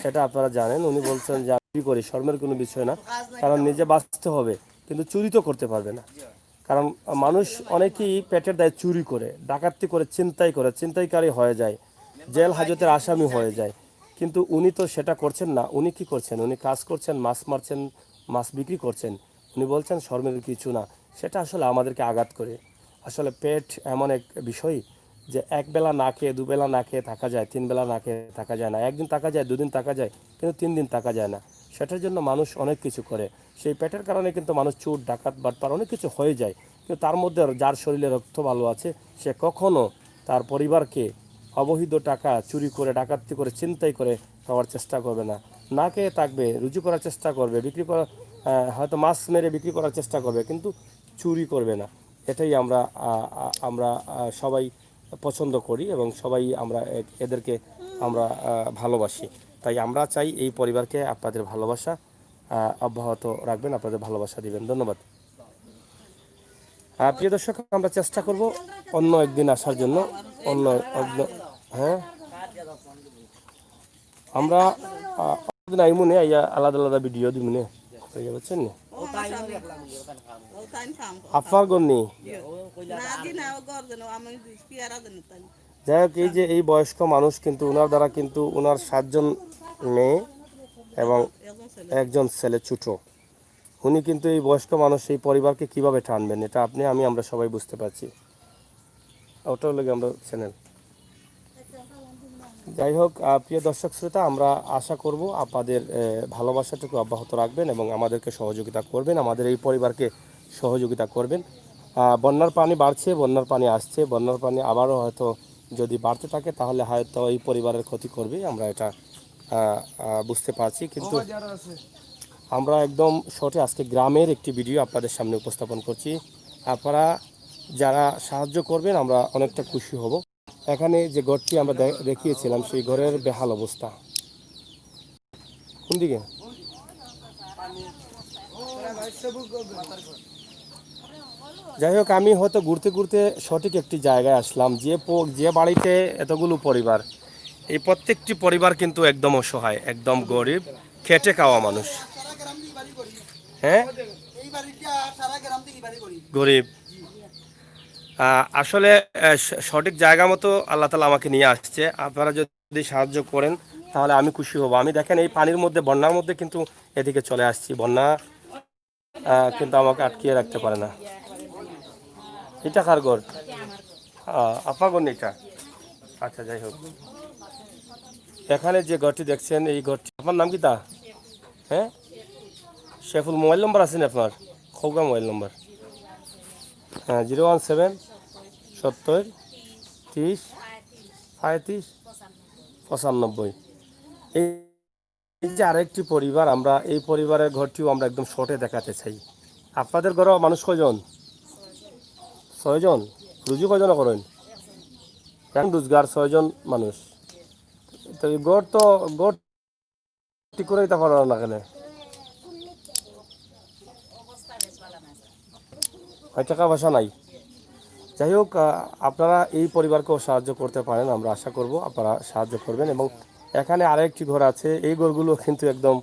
সেটা আপনারা জানেন উনি বলছেন যে আমি করি শর্মের কোনো বিষয় না কারণ নিজে বাঁচতে হবে কিন্তু চুরি তো করতে পারবে না কারণ মানুষ অনেকেই পেটের দায়ে চুরি করে ডাকাতি করে ছিনতাইকারী হয়ে যায় জেল হাজতের আসামি হয়ে যায় কিন্তু উনি তো সেটা করছেন না। উনি কি করছেন? উনি কাজ করছেন, মাছ মারছেন, মাছ বিক্রি করছেন। উনি বলছেন শরমের কিছু না। সেটা আসলে আমাদেরকে আঘাত করে। আসলে পেট এমন এক বিষয় যে একবেলা না খেয়ে, দুবেলা না খেয়ে থাকা যায়, তিন বেলা না খেয়ে থাকা যায় না, একদিন থাকা যায়, দুদিন থাকা যায়, কিন্তু 3 দিন থাকা যায় না। সেটার জন্য মানুষ অনেক কিছু করে। সেই পেটের কারণে কিন্তু মানুষ চোর, ডাকাত, বাটপার অনেক কিছু হয়ে যায়। কিন্তু তার মধ্যে যার শরীরে রক্ত ভালো আছে, সে কখনো তার পরিবারকে অবৈধ টাকা চুরি করে, ডাকাতি করে, ছিনতাই করে খাওয়ার চেষ্টা করবে না। না খেয়ে থাকবে, রুজি করার চেষ্টা করবে, বিক্রি করা, হয়তো মাছ মেরে বিক্রি করার চেষ্টা করবে, কিন্তু চুরি করবে না। এটাই আমরা সবাই পছন্দ করি এবং সবাই আমরা এদেরকে আমরা ভালোবাসি। তাই আমরা চাই এই পরিবারকে আপনাদের ভালোবাসা অব্যাহত রাখবেন, আপনাদের ভালোবাসা দিবেন। ধন্যবাদ। প্রিয় দর্শক, আমরা চেষ্টা করব অন্য একদিন আসার জন্য। অন্য হ্যাঁ, আমরা দিন আইমুনে আইয়া আলাদা আলাদা ভিডিও দিমুনে হয়ে যাচ্ছেন না আপনার গন্নি। যাই হোক, এই যে এই বয়স্ক মানুষ, কিন্তু ওনার দ্বারা কিন্তু ওনার 7জন মেয়ে এবং একজন ছেলে ছোট। উনি কিন্তু এই বয়স্ক মানুষ, এই পরিবারকে কিভাবে টানবেন, এটা আপনি আমি আমরা সবাই বুঝতে পারছি। ওটা হলো আমরা চ্যানেল। যাই হোক, প্রিয় দর্শক শ্রোতা, আমরা আশা করব আপনাদের ভালোবাসাটুকু অব্যাহত রাখবেন এবং আমাদেরকে সহযোগিতা করবেন, আমাদের এই পরিবারকে সহযোগিতা করবেন। বন্যার পানি বাড়ছে, বন্যার পানি আসছে, বন্যার পানি আবারও হয়তো যদি বাড়তে থাকে তাহলে হয়তো এই পরিবারের ক্ষতি করবে, আমরা এটা বুঝতে পারছি। কিন্তু আমরা একদম শর্টে আজকে গ্রামের একটি ভিডিও আপনাদের সামনে উপস্থাপন করছি। আপনারা যারা সাহায্য করবেন আমরা অনেকটা খুশি হব। এখানে যে ঘরটি আমরা দেখিয়েছিলাম, সেই ঘরের বেহাল অবস্থা। কোন দিকে? যাই হোক, আমি হয়তো ঘুরতে ঘুরতে সঠিক একটি জায়গায় আসলাম। যে বাড়িতে এতগুলো পরিবার, এই প্রত্যেকটি পরিবার কিন্তু একদম অসহায়, একদম গরিব, খেটে খাওয়া মানুষ। হ্যাঁ, গরিব। আসলে সঠিক জায়গা মতো আল্লাহ তালা আমাকে নিয়ে আসছে। আপনারা যদি সাহায্য করেন তাহলে আমি খুশি হব। আমি দেখেন এই পানির মধ্যে, বন্যার মধ্যে কিন্তু এদিকে চলে আসছি। বন্যা কিন্তু আমাকে আটকিয়ে রাখতে পারে না। এটা কার ঘর? আপনার ঘর নেই এটা? আচ্ছা, যাই হোক, এখানে যে ঘরটি দেখছেন, এই ঘরটি, আপনার নাম কি তা? হ্যাঁ, শেফুল। মোবাইল নম্বর আছে না আপনার? খৌগা মোবাইল নম্বর? হ্যাঁ, 017 70 30 35 95। এই যে আরেকটি পরিবার, আমরা এই পরিবারের ঘরটিও আমরা একদম শর্টে দেখাতে চাই। আপনাদের ঘরে মানুষ কয়জন? 6জন। রুজি কয়জন করেন? রোজগার 6জন মানুষ। তো এই গড় ঠিক করে দিতে পারো না কেন? টাকা পয়সা নাই। যাই হোক, আপনারা এই পরিবারকেও সাহায্য করতে পারেন, আমরা আশা করব আপনারা সাহায্য করবেন। এবং এখানে আরেকটি ঘর আছে, এই ঘরগুলো কিন্তু একদম,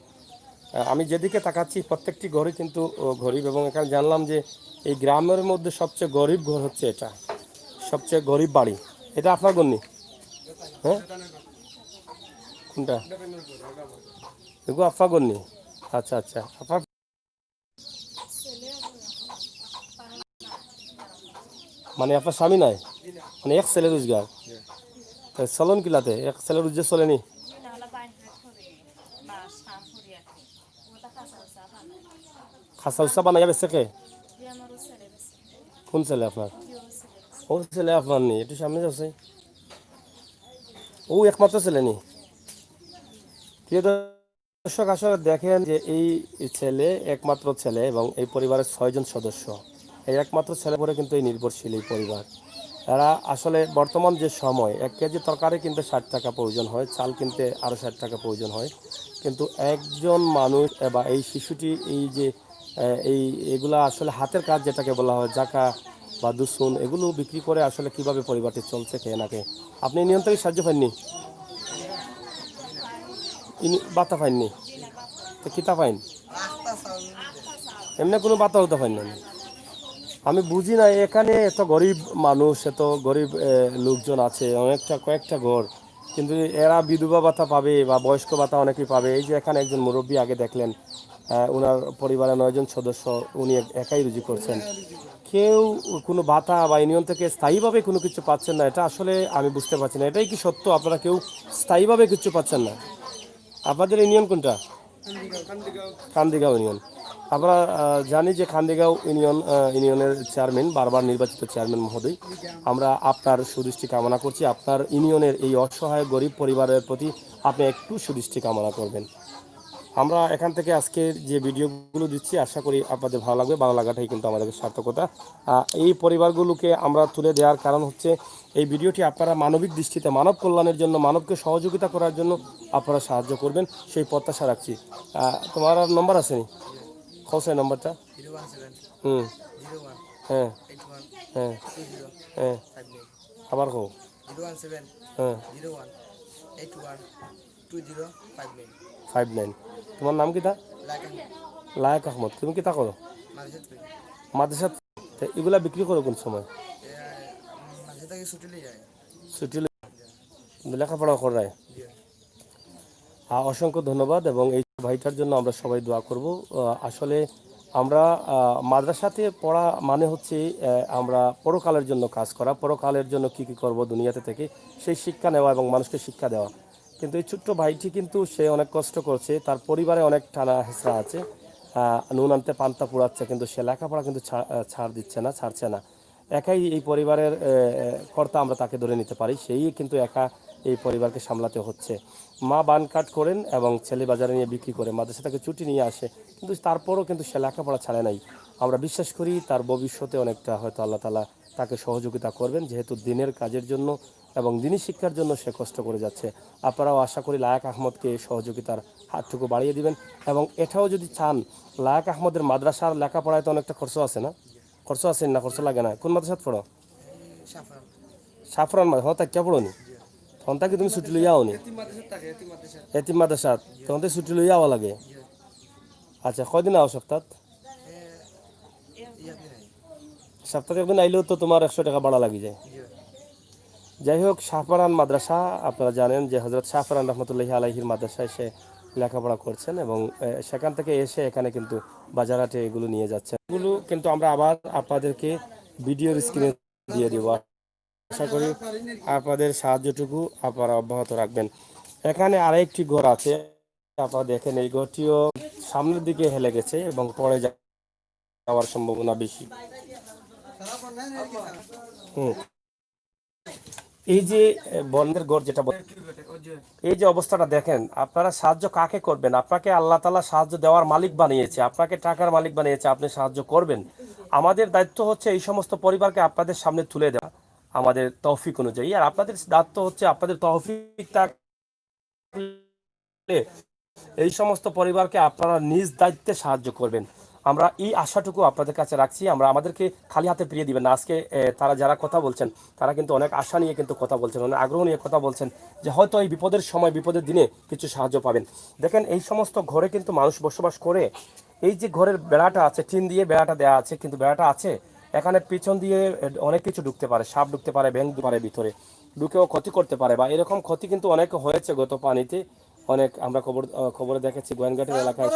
আমি যেদিকে তাকাচ্ছি প্রত্যেকটি ঘরই কিন্তু গরিব। এবং এখানে জানলাম যে এই গ্রামের মধ্যে সবচেয়ে গরিব ঘর হচ্ছে এটা, সবচেয়ে গরিব বাড়ি। এটা আপনার গন্নি? হ্যাঁ, কোনটা? এগুলো আপনার গন্নি? আচ্ছা আচ্ছা। আপনার মানে আপনার স্বামী নাই, মানে এক ছেলে রোজগার চলন কিলাতে, এক ছেলে রোজগার চলেনি? খাসা উসা বানাইয়া বেছে কে? কোন ছেলে আপনার? ও ছেলে আপনার নি, একটু সামনে যাচ্ছে। ও একমাত্র ছেলে নি? প্রিয় দর্শক, আসলে দেখেন যে এই ছেলে একমাত্র ছেলে এবং এই পরিবারের 6জন সদস্য। এই একমাত্র ছেলে পরে কিন্তু এই নির্ভরশীল এই পরিবার। এরা আসলে বর্তমান যে সময় 1 কেজি তরকারি কিনতে 60 টাকা প্রয়োজন হয়, চাল কিনতে আরও 60 টাকা প্রয়োজন হয়। কিন্তু একজন মানুষ বা এই শিশুটি, এই যে এগুলা আসলে হাতের কাজ যেটাকে বলা হয়, জাকা বা দুসুন, এগুলো বিক্রি করে আসলে কিভাবে পরিবারটি চলছে খেয়ে না খেয়ে। আপনি নিয়ন্ত্রণে সাহায্য পাননি? বাতা পাইননি? তো কিতা পাইন? এমনি কোনো বাতা হতে পারেন না? আমি বুঝি না, এখানে এত গরিব মানুষ, এত গরিব লোকজন আছে, কয়েকটা ঘর, কিন্তু এরা বিধবা ভাতা পাবে বা বয়স্ক ভাতা অনেকেই পাবে। এই যে এখানে একজন মুরব্বী আগে দেখলেন, ওনার পরিবারে 9 জন সদস্য, উনি একাই রুজি করছেন। কেউ কোনো ভাতা বা ইউনিয়ন থেকে স্থায়ীভাবে কোনো কিছু পাচ্ছেন না, এটা আসলে আমি বুঝতে পারছি না। এটাই কি সত্য, আপনারা কেউ স্থায়ীভাবে কিছু পাচ্ছেন না? আপনাদের ইউনিয়ন কোনটা? খান্দিগাঁও ইউনিয়ন। আমরা জানি যে খান্দিগাঁও ইউনিয়নের চেয়ারম্যান, বারবার নির্বাচিত চেয়ারম্যান মহোদয়, আমরা আপনার সুদৃষ্টি কামনা করছি। আপনার ইউনিয়নের এই অসহায় গরিব পরিবারের প্রতি আপনি একটু সুদৃষ্টি কামনা করবেন। আমরা এখান থেকে আজকের যে ভিডিওগুলো দিচ্ছি আশা করি আপনাদের ভালো লাগবে। ভালো লাগাটাই কিন্তু আমাদের সার্থকতা। এই পরিবারগুলোকে আমরা তুলে দেওয়ার কারণ হচ্ছে এই ভিডিওটি আপনারা মানবিক দৃষ্টিতে মানব কল্যাণের জন্য, মানবকে সহযোগিতা করার জন্য আপনারা সাহায্য করবেন সেই প্রত্যাশা রাখছি। তোমার আর নম্বর আসেনি? খোঁজে নম্বরটা। হুম। হ্যাঁ হ্যাঁ হ্যাঁ, আবার হোক। হ্যাঁ 59। তোমার নাম কি তা? লায়েক আহমদ। তুমি কি তা করো? মাদ্রাসা। এগুলা বিক্রি করো কোন সময়? ছুটি লেখাপড়া করায়। অসংখ্য ধন্যবাদ। এবং এই ভাইটার জন্য আমরা সবাই দোয়া করব। আসলে আমরা মাদ্রাসাতে পড়া মানে হচ্ছে আমরা পরকালের জন্য কাজ করা, পরকালের জন্য কি কি করব দুনিয়াতে থেকে সেই শিক্ষা নেওয়া এবং মানুষকে শিক্ষা দেওয়া। কিন্তু এই ছোট্ট ভাইটি কিন্তু সে অনেক কষ্ট করছে, তার পরিবারে অনেক টানা হেঁচড়া আছে, নুন আনতে পান্তা পোড়াচ্ছে, কিন্তু সে লেখাপড়া কিন্তু ছাড় দিচ্ছে না, ছাড়ছে না। একাই এই পরিবারের কর্তা আমরা তাকে ধরে নিতে পারি, সেই কিন্তু একা এই পরিবারকে সামলাতে হচ্ছে। মা বান কাট করেন এবং ছেলে বাজারে নিয়ে বিক্রি করে মাদ্রাসা থেকে ছুটি নিয়ে আসে, কিন্তু তারপরও কিন্তু সে লেখাপড়া ছাড়ে নাই। আমরা বিশ্বাস করি তার ভবিষ্যতে অনেকটা হয়তো আল্লাহ তালা তাকে সহযোগিতা করবেন, যেহেতু দিনের কাজের জন্য এবং দিনী শিক্ষার জন্য সে কষ্ট করে যাচ্ছে। আপনারাও আশা করি লায়েক আহমদকে সহযোগিতার হাতটুকু বাড়িয়ে দিবেন। এবং এটাও যদি চান, লায়েক আহমদের মাদ্রাসার লেখাপড়ায় তো অনেকটা খরচ আছে না? খরচ আছে না? খরচ লাগে না? কোন মাদ্রাসাত পড়ো? সাফরান মাদ্রাসা। হ্যাঁ, তা পড়ো নি তখন তাকে তুমি ছুটি লইয়া আও নি? এতিম মাদ্রাসাত তখন তো ছুটি লইয়া আওয়া লাগে। আচ্ছা, কয়দিন আও সপ্তাহত? সপ্তাহে একদিন আইলেও তো তোমার 100 টাকা ভাড়া লাগি যায়। যাই হোক, শাহফরান মাদ্রাসা, আপনারা জানেন যে হজরত শাহফরান রহমতুল্লাহি আলাইহির মাদ্রাসায় সে লেখাপড়া করছেন এবং সেখান থেকে এসে এখানে কিন্তু বাজারহাটে এগুলো নিয়ে যাচ্ছেন। এগুলো কিন্তু আমরা আবার আপনাদেরকে ভিডিওর স্ক্রিনে দিয়ে দেবো। আশা করি আপনাদের সাহায্যটুকু আপনারা অব্যাহত রাখবেন। এখানে আরেকটি ঘর আছে, আপনারা দেখেন এই ঘরটিও সামনের দিকে হেলে গেছে এবং পড়ে যাওয়ার সম্ভাবনা বেশি। হুম। এই যে বন্ধের ঘর যেটা এই যে অবস্থাটা দেখেন, আপনারা সাহায্য কাকে করবেন? আপনাকে আল্লাহ তাআলা সাহায্য দেওয়ার মালিক বানিয়েছে, আপনাকে টাকার মালিক বানিয়েছে, আপনি সাহায্য করবেন। আমাদের দায়িত্ব হচ্ছে এই সমস্ত পরিবারকে আপনাদের সামনে তুলে দেওয়া আমাদের তৌফিক অনুযায়ী। আর আপনাদের দায়িত্ব হচ্ছে আপনাদের তৌফিক থাকলে এই সমস্ত পরিবারকে আপনারা নিজ দায়িত্বে সাহায্য করবেন। আমরা এই আশাটুকু আপনাদের কাছে রাখছি। আমরা আমাদেরকে খালি হাতে ফিরিয়ে দিবেন না। আজকে তারা যারা কথা বলছেন তারা কিন্তু অনেক আশা নিয়ে কিন্তু কথা বলছেন, অনেক আগ্রহ নিয়ে কথা বলছেন যে হয়তো এই বিপদের সময়, বিপদের দিনে কিছু সাহায্য পাবেন। দেখেন এই সমস্ত ঘরে কিন্তু মানুষ বসবাস করে। এই যে ঘরের বেড়াটা আছে, টিন দিয়ে বেড়াটা দেওয়া আছে, কিন্তু বেড়াটা আছে এখানে পিছন দিয়ে অনেক কিছু ঢুকতে পারে, সাপ ঢুকতে পারে, ব্যাঙ ঢুকতে পারে, ভিতরে ঢুকেও ক্ষতি করতে পারে, বা এরকম ক্ষতি কিন্তু অনেক হয়েছে গত পানিতে। অনেক আমরা খবরে দেখেছি গোয়েনঘাটের এলাকায়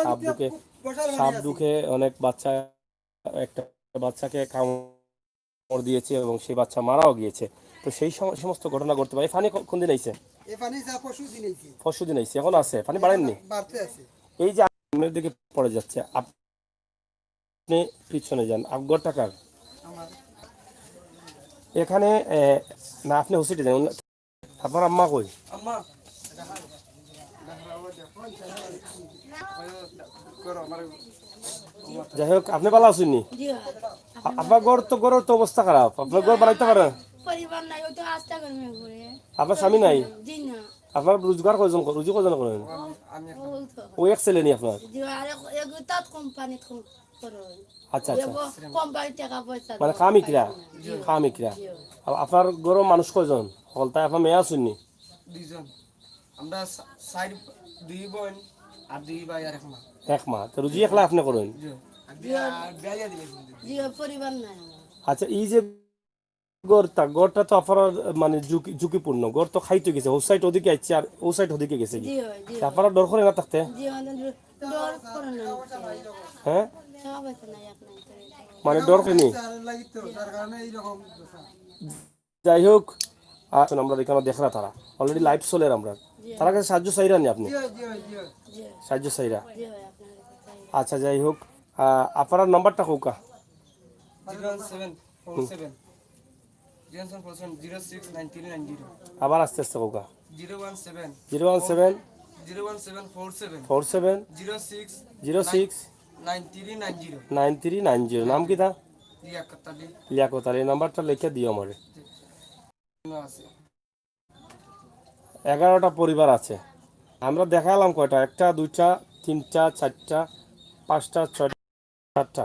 সাপ ঢুকে অনেক বাচ্চা, একটা বাচ্চাকে কামড় দিয়েছে এবং সেই বাচ্চা মারাও গিয়েছে। তো সেই সমস্ত ঘটনা ঘটতে পারে। ফানি কোন দিন আইছে? পরশু দিন আইছে, এখন আছে, পানি বাড়েননি। এই যে সামনের দিকে পড়ে যাচ্ছে, আপনি পিছনে যান। আপনার টাকার এখানে না, আপনি হুসিটে যান। আপনার আম্মা কই? যাই হোক, আপনি ভালো আছেন নি? আপনার গড়ের তো অবস্থা খারাপ। আপনার গড় বানাইতে পারেন? পরিবার নাই, ও তো আস্তা করবে ঘুরে। আপনার স্বামী নাই? জি না। আপনার রোজগার কয়জন, রুজি কয়জন করেন? ও এক ছেলে নি আপনার? জি, আর এক তাত কোম্পানি করো। আচ্ছা আচ্ছা, কোম্পানি টাকা পয়সা মানে খামিকরা, খামিকরা। আপনার গরম মানুষ কয়জন? হলতায় আপনার মেয়ে আছেন নি? দুইজন। আমরা সাইড দুই বোন আর দুই ভাই আর এক মা। এক মা। তো রুজি একলা আপনি করেন? জি, পরিবার নাই। আচ্ছা, এই যে গড়টা তো আপনার মানে ঝুঁকিপূর্ণ, গড় তো খাইতে গেছে, ও সাইড ওদিকে আইছে আর ও সাইড ওদিকে গেছে কি জি হয় জি আপনারা ডর করে না থাকতে? জি মানে ডর করে না হ্যাঁ, টাকা পয়সা নাই আপনার মানে ডর করে নি। যাই হোক, আসুন আমরা এখানে দেখরা তারা অলরেডি লাইভ চলে আমরা, তারা কাছে সাহায্য চাইরা নি আপনি? জি সাহায্য চাইরা। জি হয় আপনার কাছে আচ্ছা যাই হোক, আপনার নাম্বারটা কৌকা? 01747 01747 069390 আবার আস্তে আস্তে কৌকা। 017 017 01747 47 06 06 9390 9390। নাম কি তা? লিয়াকত আলী লিয়াকত আলী। এই নাম্বারটা লিখে দিও আমার। আছে। 11টা পরিবার আছে। আমরা দেখালাম কয়টা? একটা, দুইটা, তিনটা, চারটা, পাঁচটা, ছয়টা, সাতটা।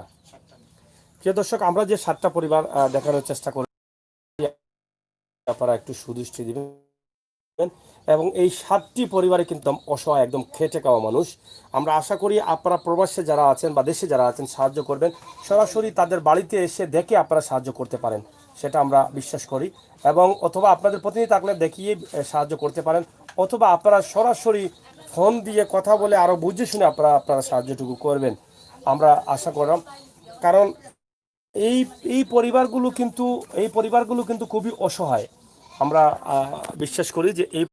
প্রিয় দর্শক, আমরা যে 7টা পরিবার দেখানোর চেষ্টা করি, আপনারা একটু সুদৃষ্টি দিবেন। এবং এই 7টি পরিবারে কিন্তু অসহায়, একদম খেটে খাওয়া মানুষ। আমরা আশা করি আপনারা প্রবাসে যারা আছেন বা দেশে যারা আছেন সাহায্য করবেন, সরাসরি তাদের বাড়িতে এসে দেখে আপনারা সাহায্য করতে পারেন, সেটা আমরা বিশ্বাস করি। এবং অথবা আপনাদের প্রতিনিধি থাকলে দেখিয়ে সাহায্য করতে পারেন, অথবা আপনারা সরাসরি ফোন দিয়ে কথা বলে আরও বুঝে শুনে আপনারা সাহায্যটুকু করবেন, আমরা আশা করলাম। কারণ এই এই পরিবারগুলো কিন্তু খুবই অসহায়। আমরা বিশ্বাস করি যে এই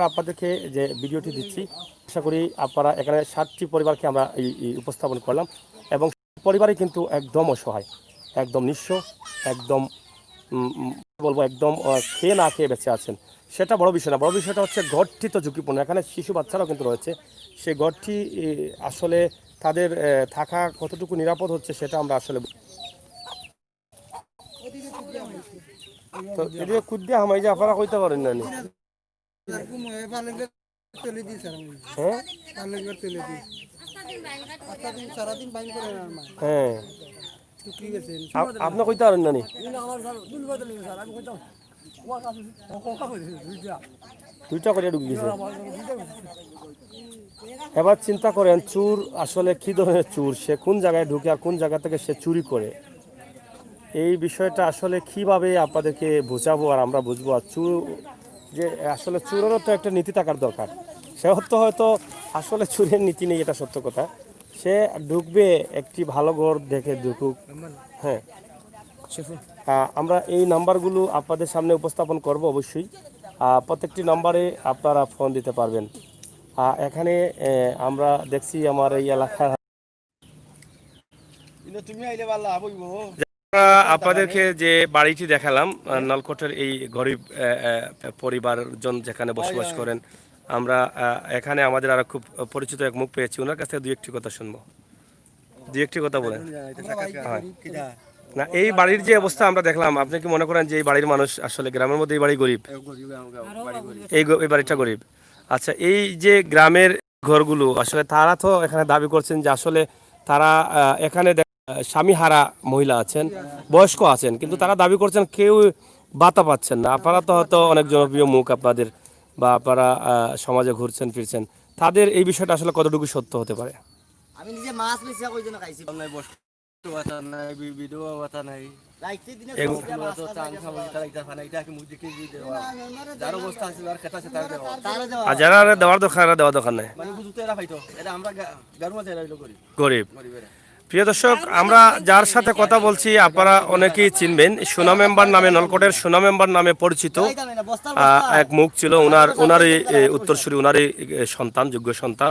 আপনাদেরকে যে ভিডিওটি দিচ্ছি, আশা করি আপনারা এখানে 7টি পরিবারকে আমরা এই উপস্থাপন করলাম, এবং পরিবারই কিন্তু একদম অসহায়, একদম নিঃস্ব, একদম বলবো একদম খেয়ে না খেয়ে বেঁচে আছেন। সেটা বড় বিষয় না, বড় বিষয়টা হচ্ছে ঘরটি তো ঝুঁকিপূর্ণ, এখানে শিশু বাচ্চারাও কিন্তু রয়েছে। সেই ঘরটি আসলে তাদের থাকা কতটুকু নিরাপদ হচ্ছে সেটা আমরা আসলে তো এদিকে কুদ্দে হামাই যে আপনারা কইতে পারেন না নি? হ্যাঁ হ্যাঁ, আপনি কইতে পারেন না নি? দুইটা করে ঢুকে গেছে। এবার চিন্তা করেন, চোর আসলে কি ধরনের চোর, সে কোন জায়গায় ঢুকে আর কোন জায়গা থেকে সে চুরি করে, এই বিষয়টা আসলে কিভাবে আপনাদেরকে বোঝাবো আর আমরা বুঝবো। আর চোর যে আসলে চোরেরও তো একটা নীতি থাকার দরকার। সে হয়তো আসলে চোরের নীতি নেই, এটা সত্য কথা। সে ঢুকবে একটি ভালো ঘর দেখে ঢুকুক। হ্যাঁ, আমরা এই নাম্বারগুলো আপনাদের সামনে উপস্থাপন করব অবশ্যই। প্রত্যেকটি নাম্বারে আপনারা ফোন দিতে পারবেন। এখানে আমরা দেখছি আমার এই এলাকার আপনাদেরকে যে বাড়িটি দেখালাম, নলকোটের এই গরিব পরিবারজন যেখানে বসবাস করেন, আমরা এখানে আমাদের আরো খুব পরিচিত এক মুখ পেয়েছি, ওনার কাছ থেকে দুই একটি কথা শুনবো। দুই একটি কথা বলেন। হয় না, এই বাড়ির যে অবস্থা আমরা দেখলাম, আপনি কি মনে করেন যে এই বাড়ির মানুষ আসলে গ্রামের মধ্যে এই বাড়ি গরিব? এই বাড়িটা গরিব। আচ্ছা, এই যে গ্রামের ঘরগুলো আসলে তারা তো এখানে দাবি করছেন যে আসলে তারা এখানে স্বামী হারা মহিলা আছেন, বয়স্ক আছেন, কিন্তু তারা দাবি করছেন কেউ বাতা পাচ্ছেন না। আপনারা তো হয়তো অনেক জনপ্রিয় মুখ আপনাদের, বা আপনারা সমাজে ঘুরছেন ফিরছেন, তাদের এই বিষয়টা আসলে কতটুকু সত্য হতে পারে? আমি নিজে মাছ বেশি কই জন খাইছি নাই বস্তু কথা নাই, ভিডিও কথা নাই, রাইতে দিনে এগু- তো চাং খাবো তারা এটা ফানা এটা কি মুখ দেখে দেওয়া, যার অবস্থা আছে আর খেতা আছে তার দেওয়া, তারে দেওয়া আর যারা দেওয়ার দরকার দেওয়ার দরকার নাই, মানে বুঝতে এরা পাইতো, এটা আমরা গারু মাঝে এরা করি গরিব। গরিবের। প্রিয় দর্শক, আমরা যার সাথে কথা বলছি আপনারা অনেকেই চিনবেন, সোনা মেম্বার নামে, নলকোটের সোনা মেম্বার নামে পরিচিত খাইতাম না বস্তার এক মুখ ছিল। ওনারই উত্তরসূরি, ওনারই সন্তান, যোগ্য সন্তান।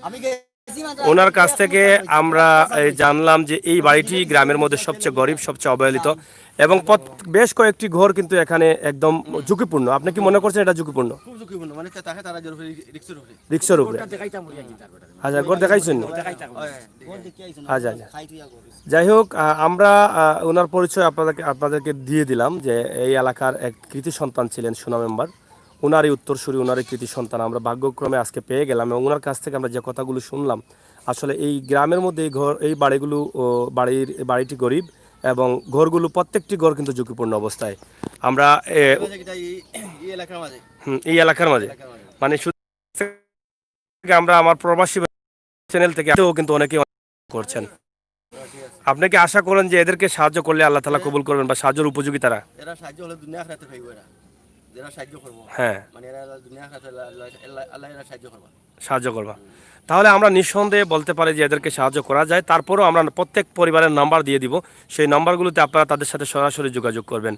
আমি গেছি মাত্র ওনার কাছ থেকে আমরা জানলাম যে এই বাড়িটি গ্রামের মধ্যে সবচেয়ে গরিব, সবচেয়ে অবহেলিত, এবং বেশ কয়েকটি ঘর কিন্তু এখানে একদম ঝুঁকিপূর্ণ। আপনি কি মনে করছেন এটা ঝুঁকিপূর্ণ? খুব ঝুঁকিপূর্ণ, মানে তাকে তারা জোর রিক্সের উপরে রিক্সার উপরে? আচ্ছা, ঘর দেখাইছেন? বল দেখি আইছো আচ্ছা আচ্ছা, খাই তুই করিস যাই হোক, আমরা ওনার পরিচয় আপনাদেরকে দিয়ে দিলাম যে এই এলাকার এক কৃতি সন্তান ছিলেন সোনা মেম্বার, ওনারই উত্তরসূরি, ওনারই কৃতি সন্তান আমরা ভাগ্যক্রমে আজকে পেয়ে গেলাম। এবং ওনার কাছ থেকে আমরা যে কথাগুলো শুনলাম, আসলে এই গ্রামের মধ্যে এই বাড়িগুলো বাড়িটি গরিব, এবং ঘরগুলো প্রত্যেকটি ঘর কিন্তু ঝুঁকিপূর্ণ অবস্থায়। আমরা এই এলাকার মাঝে এই এলাকার মাঝে মানে শুধু আমরা আমার প্রবাসী চ্যানেল থেকে কিন্তু অনেকে করছেন। আপনি কি আশা করেন যে এদেরকে সাহায্য করলে আল্লাহ তাআলা কবুল করবেন বা সাহায্যের উপযোগী তারা? এরা সাহায্য হলে দুনিয়া আখিরাতে পাইবো এরা। যারা সাহায্য করবো হ্যাঁ, মানে এরা দুনিয়া আখিরাতে আল্লাহ এরা সাহায্য করবা। সাহায্য করবা। তাহলে আমরা নিঃসন্দেহে বলতে পারি যে এদেরকে সাহায্য করা যায়। তারপরেও আমরা প্রত্যেক পরিবারের নাম্বার দিয়ে দিব। সেই নাম্বারগুলোতে আপনারা তাদের সাথে সরাসরি যোগাযোগ করবেন।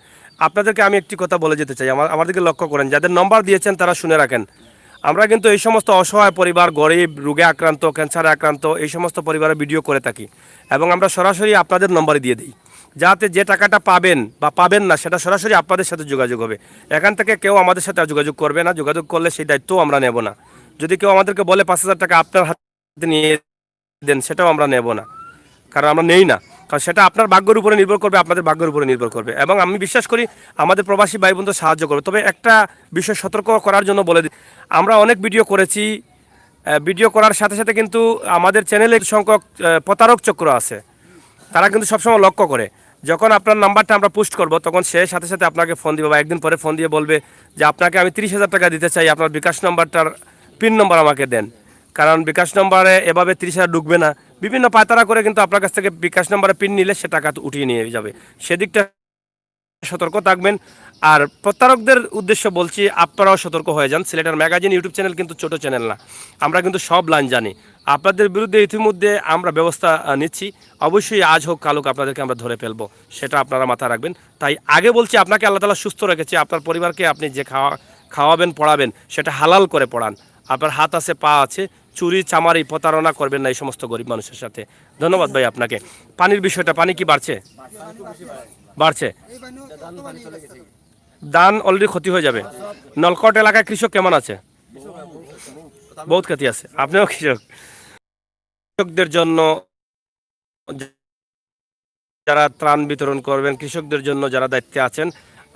আপনাদেরকে আমি একটি কথা বলে যেতে চাই, আমাদেরকে লক্ষ্য করেন, যাদের নাম্বার দিয়েছেন তারা শুনে রাখেন। আমরা কিন্তু এই সমস্ত অসহায় পরিবার, গরিব, রোগে আক্রান্ত, ক্যান্সারে আক্রান্ত এই সমস্ত পরিবারের ভিডিও করে থাকি এবং আমরা সরাসরি আপনাদের নম্বরে দিয়ে দিই, যাতে যে টাকাটা পাবেন বা পাবেন না সেটা সরাসরি আপনাদের সাথে যোগাযোগ হবে। এখান থেকে কেউ আমাদের সাথে আর যোগাযোগ করবে না। যোগাযোগ করলে সেই দায়িত্বও আমরা নেব না। যদি কেউ আমাদেরকে বলে 5,000 টাকা আপনার হাতে নিয়ে দেন, সেটাও আমরা নেব না, কারণ আমরা নেই না। কারণ সেটা আপনার ভাগ্যের উপরে নির্ভর করবে, আপনাদের ভাগ্যের উপরে নির্ভর করবে। এবং আমি বিশ্বাস করি আমাদের প্রবাসী ভাই বোনদের সাহায্য করবে। তবে একটা বিষয় সতর্ক করার জন্য বলে দিই, আমরা অনেক ভিডিও করেছি, ভিডিও করার সাথে সাথে কিন্তু আমাদের চ্যানেলে সংখ্যক প্রতারক চক্র আছে। তারা কিন্তু সবসময় লক্ষ্য করে, যখন আপনার নাম্বারটা আমরা পোস্ট করব তখন সে সাথে সাথে আপনাকে ফোন দিবে বা একদিন পরে ফোন দিয়ে বলবে যে আপনাকে আমি 30,000 টাকা দিতে চাই, আপনার বিকাশ নাম্বারটার পিন নম্বর আমাকে দেন। কারণ বিকাশ নম্বরে এভাবে 30,000 ঢুকবে না। বিভিন্ন পায়তারা করে কিন্তু আপনার কাছ থেকে বিকাশ নম্বরে পিন নিলে সে টাকা উঠিয়ে নিয়ে যাবে। সেদিকটা সতর্ক থাকবেন। আর প্রতারকদের উদ্দেশ্য বলছি, আপনারাও সতর্ক হয়ে যান। সিলেটের ম্যাগাজিন ইউটিউব চ্যানেল কিন্তু ছোট চ্যানেল না, আমরা কিন্তু সব লাইন জানি। আপনাদের বিরুদ্ধে ইতিমধ্যে আমরা ব্যবস্থা নিচ্ছি। অবশ্যই আজ হোক কাল হোক আপনাদেরকে আমরা ধরে ফেলবো, সেটা আপনারা মাথায় রাখবেন। তাই আগে বলছি, আপনাকে আল্লাহ তাআলা সুস্থ রেখেছে, আপনার পরিবারকে আপনি যে খাওয়াবেন পড়াবেন সেটা হালাল করে পড়ান। আপনার হাত আছে, পা আছে, চুরি চামারি প্রতারণা করবেন না এই সমস্ত গরিব মানুষের সাথে। ধন্যবাদ ভাই আপনাকে। পানির বিষয়টা, পানি কি বাড়ছে? বাড়ছে। ধান অলরেডি ক্ষতি হয়ে যাবে। নলকট এলাকায় কৃষক কেমন আছে? বহুত ক্ষতি আছে। আপনিও কৃষক। কৃষকদের জন্য যারা ত্রাণ বিতরণ করবেন, কৃষকদের জন্য যারা দায়িত্বে আছেন,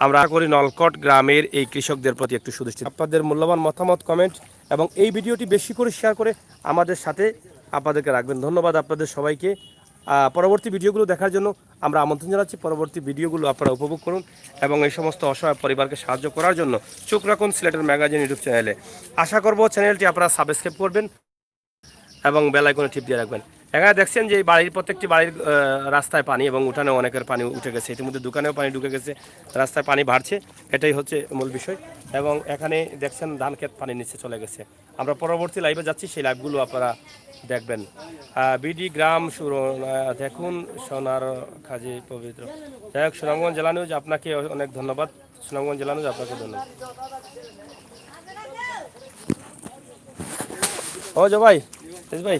আমরা আশা করি নলকট গ্রামের এই কৃষকদের প্রতি একটু সুদৃষ্টি। আপনাদের মূল্যবান মতামত, কমেন্ট এবং এই ভিডিওটি বেশি করে শেয়ার করে আমাদের সাথে আপনাদেরকে রাখবেন। ধন্যবাদ আপনাদের সবাইকে। পরবর্তী ভিডিওগুলো দেখার জন্য আমরা আমন্ত্রণ জানাচ্ছি। পরবর্তী ভিডিওগুলো আপনারা উপভোগ করুন এবং এই সমস্ত অসহায় পরিবারকে সাহায্য করার জন্য চোখ রাখুন সিলেটের ম্যাগাজিন ইউটিউব চ্যানেলে। আশা করব চ্যানেলটি আপনারা সাবস্ক্রাইব করবেন এবং বেল আইকনে টিপ দিয়ে রাখবেন। এখানে দেখছেন যে এই বাড়ির প্রত্যেকটি বাড়ির রাস্তায় পানি এবং উঠানে অনেকের পানি উঠে গেছে, ইতিমধ্যে দোকানেও পানি ঢুকে গেছে, রাস্তায় পানি বাড়ছে, এটাই হচ্ছে মূল বিষয়। এবং এখানে দেখছেন ধান ক্ষেত পানি নিচে চলে গেছে। আমরা পরবর্তী লাইভে যাচ্ছি, সেই লাইভগুলো আপনারা দেখবেন। বিডি গ্রাম দেখুন সোনার খাজি পবিত্র। যাই হোক, সুনামগঞ্জ জেলা নিউজ আপনাকে অনেক ধন্যবাদ। সুনামগঞ্জ জেলা নিউজ আপনাকে ধন্যবাদ। ও জো ভাই, ভাই